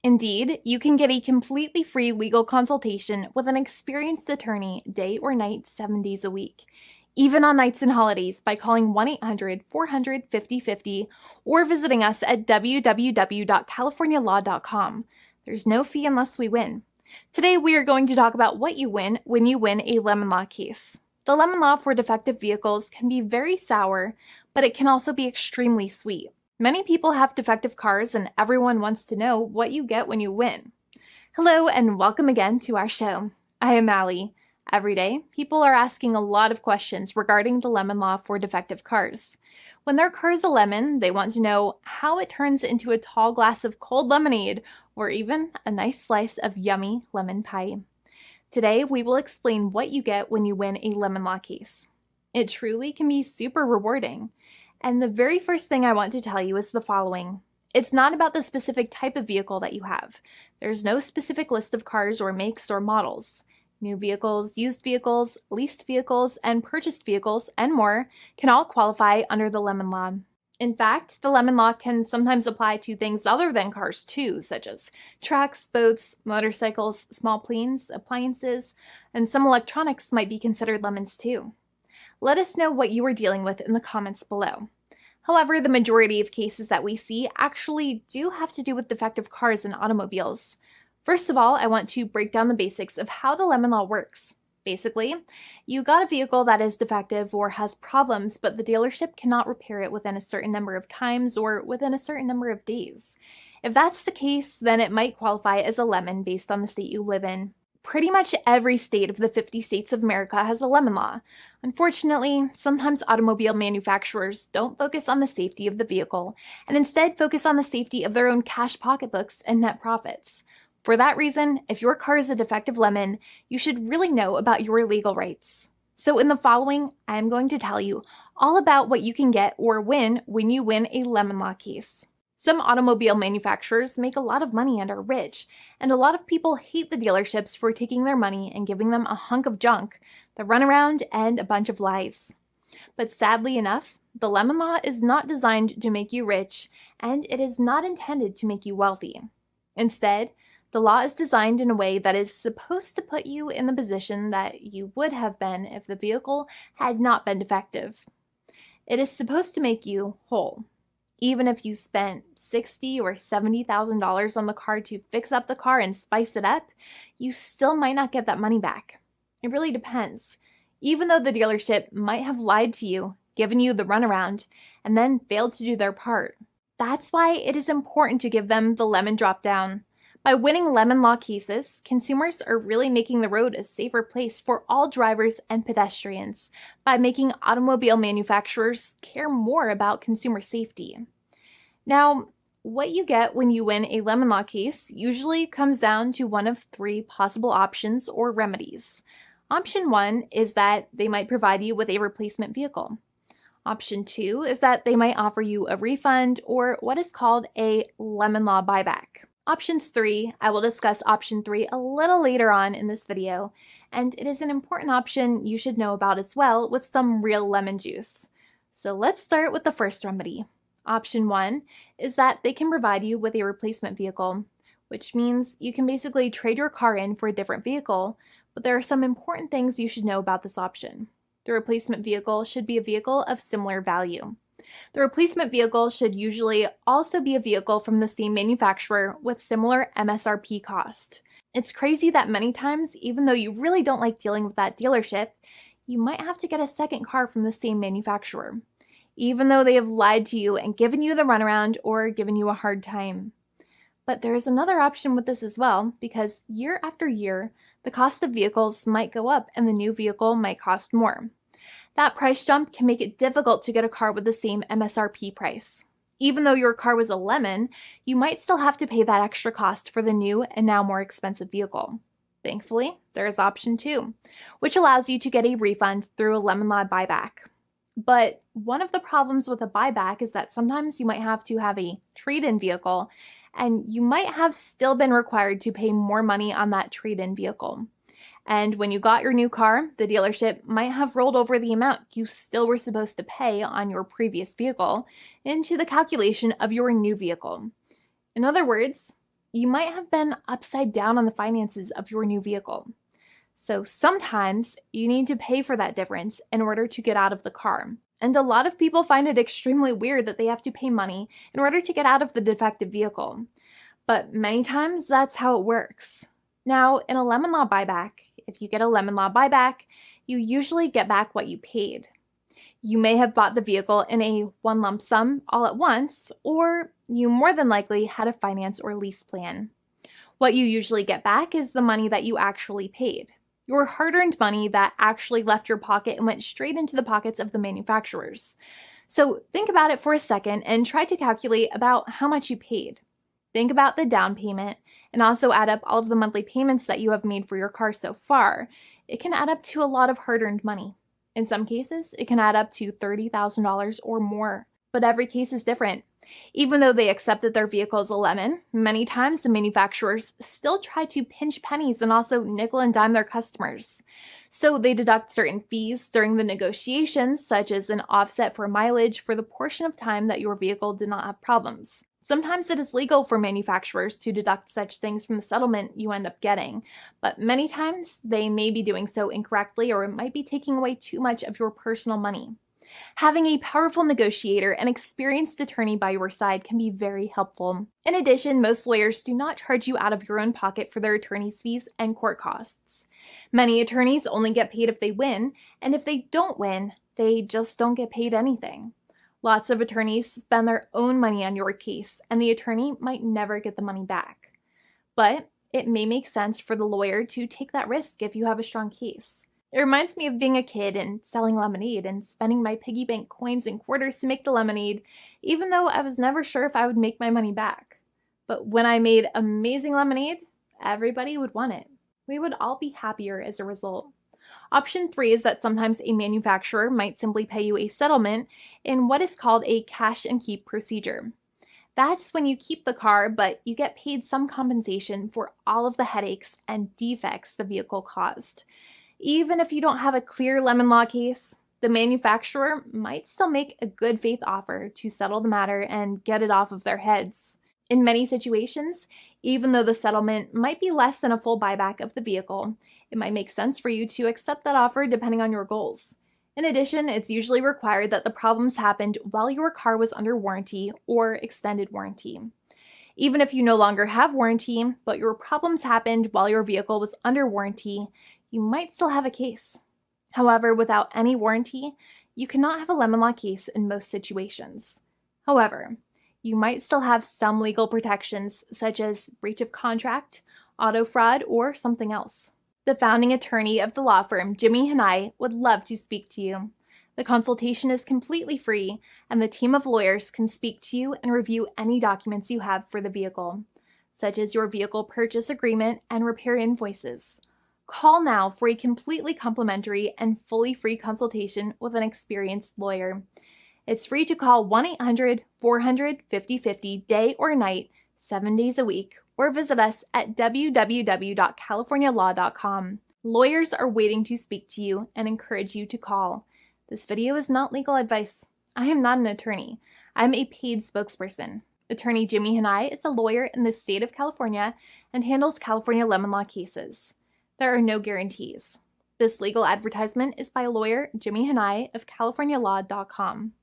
Indeed, you can get a completely free legal consultation with an experienced attorney day or night, 7 days a week, even on nights and holidays by calling 1-800-400-5050 or visiting us at www.californialaw.com. There's no fee unless we win. Today, we are going to talk about what you win when you win a lemon law case. The lemon law for defective vehicles can be very sour, but it can also be extremely sweet. Many people have defective cars, and everyone wants to know what you get when you win. Hello, and welcome again to our show. I am Allie. Every day, people are asking a lot of questions regarding the lemon law for defective cars. When their car is a lemon, they want to know how it turns into a tall glass of cold lemonade, or even a nice slice of yummy lemon pie. Today, we will explain what you get when you win a lemon law case. It truly can be super rewarding. And the very first thing I want to tell you is the following. It's not about the specific type of vehicle that you have. There's no specific list of cars or makes or models. New vehicles, used vehicles, leased vehicles, and purchased vehicles, and more can all qualify under the lemon law. In fact, the lemon law can sometimes apply to things other than cars too, such as trucks, boats, motorcycles, small planes, appliances, and some electronics might be considered lemons too. Let us know what you are dealing with in the comments below. However, the majority of cases that we see actually do have to do with defective cars and automobiles. First of all, I want to break down the basics of how the lemon law works. Basically, you got a vehicle that is defective or has problems, but the dealership cannot repair it within a certain number of times or within a certain number of days. If that's the case, then it might qualify as a lemon based on the state you live in. Pretty much every state of the 50 states of America has a lemon law. Unfortunately, sometimes automobile manufacturers don't focus on the safety of the vehicle and instead focus on the safety of their own cash pocketbooks and net profits. For that reason, if your car is a defective lemon, you should really know about your legal rights. So in the following, I'm going to tell you all about what you can get or win when you win a lemon law case. Some automobile manufacturers make a lot of money and are rich, and a lot of people hate the dealerships for taking their money and giving them a hunk of junk, the runaround, and a bunch of lies. But sadly enough, the lemon law is not designed to make you rich, and it is not intended to make you wealthy. Instead, the law is designed in a way that is supposed to put you in the position that you would have been if the vehicle had not been defective. It is supposed to make you whole. Even if you spent $60,000 or $70,000 on the car to fix up the car and spice it up, you still might not get that money back. It really depends. Even though the dealership might have lied to you, given you the runaround, and then failed to do their part. That's why it is important to give them the lemon drop down. By winning lemon law cases, consumers are really making the road a safer place for all drivers and pedestrians by making automobile manufacturers care more about consumer safety. Now, what you get when you win a lemon law case usually comes down to one of three possible options or remedies. Option 1 is that they might provide you with a replacement vehicle. Option 2 is that they might offer you a refund or what is called a lemon law buyback. Options 3, I will discuss option 3 a little later on in this video, and it is an important option you should know about as well with some real lemon juice. So let's start with the first remedy. Option 1 is that they can provide you with a replacement vehicle, which means you can basically trade your car in for a different vehicle, but there are some important things you should know about this option. The replacement vehicle should be a vehicle of similar value. The replacement vehicle should usually also be a vehicle from the same manufacturer with similar MSRP cost. It's crazy that many times, even though you really don't like dealing with that dealership, you might have to get a second car from the same manufacturer, even though they have lied to you and given you the runaround or given you a hard time. But there is another option with this as well, because year after year, the cost of vehicles might go up and the new vehicle might cost more. That price jump can make it difficult to get a car with the same MSRP price. Even though your car was a lemon, you might still have to pay that extra cost for the new and now more expensive vehicle. Thankfully, there is option 2, which allows you to get a refund through a lemon law buyback. But one of the problems with a buyback is that sometimes you might have to have a trade-in vehicle, and you might have still been required to pay more money on that trade-in vehicle. And when you got your new car, the dealership might have rolled over the amount you still were supposed to pay on your previous vehicle into the calculation of your new vehicle. In other words, you might have been upside down on the finances of your new vehicle. So sometimes you need to pay for that difference in order to get out of the car. And a lot of people find it extremely weird that they have to pay money in order to get out of the defective vehicle. But many times that's how it works. Now, in a lemon law buyback, if you get a lemon law buyback, you usually get back what you paid. You may have bought the vehicle in a one lump sum all at once, or you more than likely had a finance or lease plan. What you usually get back is the money that you actually paid, your hard-earned money that actually left your pocket and went straight into the pockets of the manufacturers. So think about it for a second and try to calculate about how much you paid. Think about the down payment and also add up all of the monthly payments that you have made for your car so far. It can add up to a lot of hard-earned money. In some cases, it can add up to $30,000 or more, but every case is different. Even though they accept that their vehicle is a lemon, many times the manufacturers still try to pinch pennies and also nickel and dime their customers. So they deduct certain fees during the negotiations, such as an offset for mileage for the portion of time that your vehicle did not have problems. Sometimes it is legal for manufacturers to deduct such things from the settlement you end up getting, but many times they may be doing so incorrectly or it might be taking away too much of your personal money. Having a powerful negotiator and experienced attorney by your side can be very helpful. In addition, most lawyers do not charge you out of your own pocket for their attorney's fees and court costs. Many attorneys only get paid if they win, and if they don't win, they just don't get paid anything. Lots of attorneys spend their own money on your case, and the attorney might never get the money back. But it may make sense for the lawyer to take that risk if you have a strong case. It reminds me of being a kid and selling lemonade and spending my piggy bank coins and quarters to make the lemonade, even though I was never sure if I would make my money back. But when I made amazing lemonade, everybody would want it. We would all be happier as a result. Option 3 is that sometimes a manufacturer might simply pay you a settlement in what is called a cash and keep procedure. That's when you keep the car, but you get paid some compensation for all of the headaches and defects the vehicle caused. Even if you don't have a clear lemon law case, the manufacturer might still make a good faith offer to settle the matter and get it off of their heads. In many situations, even though the settlement might be less than a full buyback of the vehicle, it might make sense for you to accept that offer depending on your goals. In addition, it's usually required that the problems happened while your car was under warranty or extended warranty. Even if you no longer have warranty, but your problems happened while your vehicle was under warranty, you might still have a case. However, without any warranty, you cannot have a lemon law case in most situations. However, you might still have some legal protections such as breach of contract, auto fraud, or something else. The founding attorney of the law firm, Jimmy and I, would love to speak to you. The consultation is completely free, and the team of lawyers can speak to you and review any documents you have for the vehicle, such as your vehicle purchase agreement and repair invoices. Call now for a completely complimentary and fully free consultation with an experienced lawyer. It's free to call 1-800-400-5050 day or night, 7 days a week, or visit us at www.californialaw.com. Lawyers are waiting to speak to you and encourage you to call. This video is not legal advice. I am not an attorney. I'm a paid spokesperson. Attorney Jimmy Hanai is a lawyer in the state of California and handles California lemon law cases. There are no guarantees. This legal advertisement is by lawyer Jimmy Hanai of CaliforniaLaw.com.